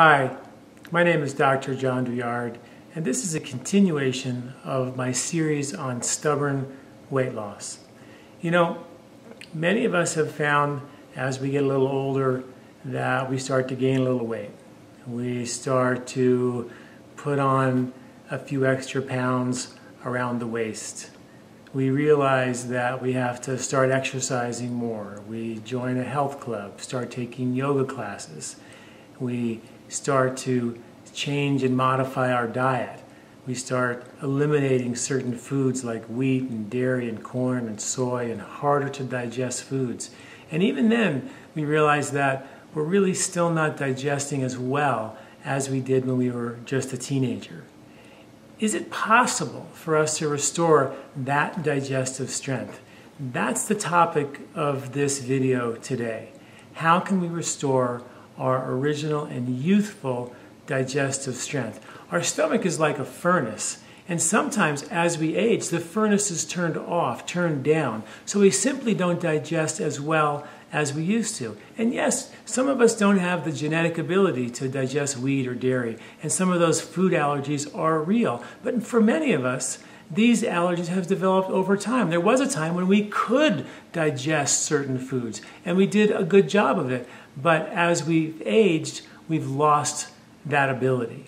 Hi, my name is Dr. John Douillard, and this is a continuation of my series on stubborn weight loss. You know, many of us have found as we get a little older that we start to gain a little weight. We start to put on a few extra pounds around the waist. We realize that we have to start exercising more. We join a health club, start taking yoga classes. We start to change and modify our diet. We start eliminating certain foods like wheat and dairy and corn and soy and harder to digest foods. And even then, we realize that we're really still not digesting as well as we did when we were just a teenager. Is it possible for us to restore that digestive strength? That's the topic of this video today. How can we restore our original and youthful digestive strength? Our stomach is like a furnace, and sometimes as we age, the furnace is turned off, turned down, so we simply don't digest as well as we used to. And yes, some of us don't have the genetic ability to digest wheat or dairy, and some of those food allergies are real. But for many of us, these allergies have developed over time. There was a time when we could digest certain foods, and we did a good job of it. But as we've aged, we've lost that ability.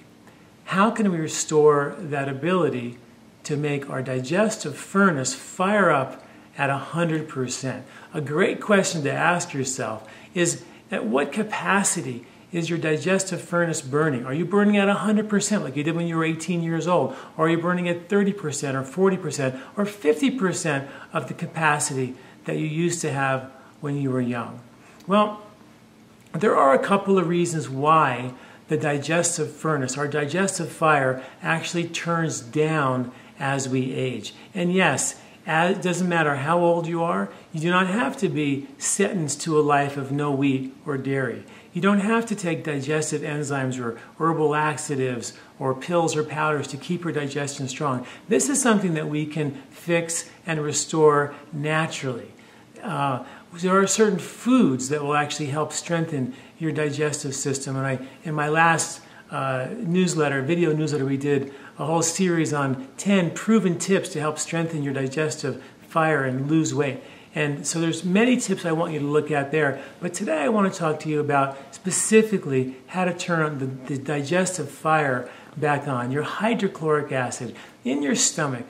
How can we restore that ability to make our digestive furnace fire up at 100%? A great question to ask yourself is, at what capacity is your digestive furnace burning? Are you burning at 100% like you did when you were 18 years old? Or are you burning at 30% or 40% or 50% of the capacity that you used to have when you were young? Well, there are a couple of reasons why the digestive furnace, our digestive fire, actually turns down as we age. And yes, it doesn't matter how old you are, you do not have to be sentenced to a life of no wheat or dairy. You don't have to take digestive enzymes or herbal laxatives or pills or powders to keep your digestion strong. This is something that we can fix and restore naturally. There are certain foods that will actually help strengthen your digestive system. And in my last video newsletter, we did a whole series on 10 proven tips to help strengthen your digestive fire and lose weight. And so there's many tips I want you to look at there. But today I want to talk to you about specifically how to turn the digestive fire back on. Your hydrochloric acid. In your stomach,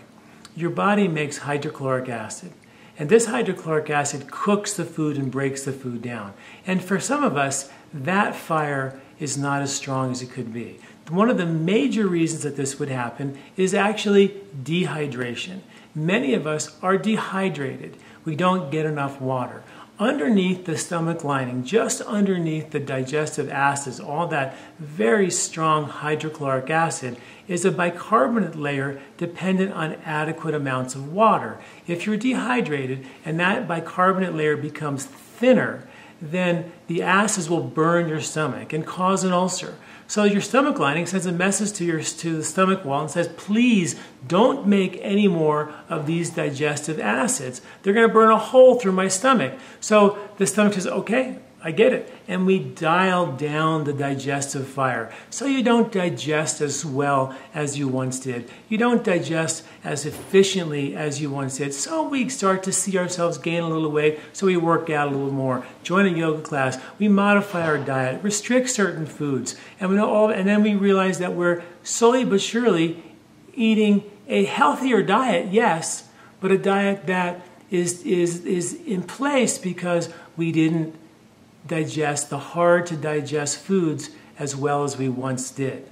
your body makes hydrochloric acid. And this hydrochloric acid cooks the food and breaks the food down. And for some of us, that fire is not as strong as it could be. One of the major reasons that this would happen is actually dehydration. Many of us are dehydrated. We don't get enough water. Underneath the stomach lining, just underneath the digestive acids, all that very strong hydrochloric acid, is a bicarbonate layer dependent on adequate amounts of water. If you're dehydrated and that bicarbonate layer becomes thinner, then the acids will burn your stomach and cause an ulcer. So your stomach lining sends a message to the stomach wall and says, please don't make any more of these digestive acids. They're going to burn a hole through my stomach. So the stomach says, okay, I get it. And we dial down the digestive fire. So you don't digest as well as you once did. You don't digest as efficiently as you once did. So we start to see ourselves gain a little weight. So we work out a little more, join a yoga class. We modify our diet, restrict certain foods. And then we realize that we're slowly but surely eating a healthier diet, yes, but a diet that is in place because we didn't digest the hard to digest foods as well as we once did.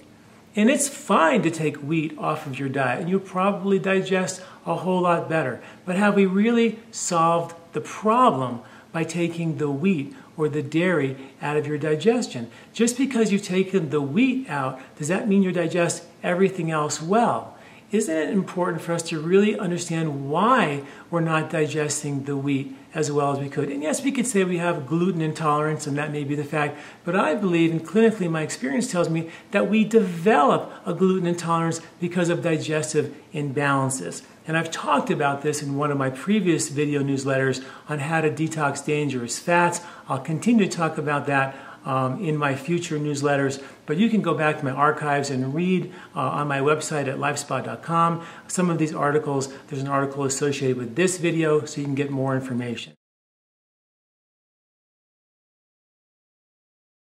And it's fine to take wheat off of your diet, and you'll probably digest a whole lot better. But have we really solved the problem by taking the wheat or the dairy out of your digestion? Just because you've taken the wheat out, does that mean you digest everything else well? Isn't it important for us to really understand why we're not digesting the wheat as well as we could? And yes, we could say we have gluten intolerance, and that may be the fact, but I believe, and clinically my experience tells me, that we develop a gluten intolerance because of digestive imbalances. And I've talked about this in one of my previous video newsletters on how to detox dangerous fats. I'll continue to talk about that in my future newsletters, but you can go back to my archives and read on my website at lifespot.com some of these articles. There's an article associated with this video so you can get more information.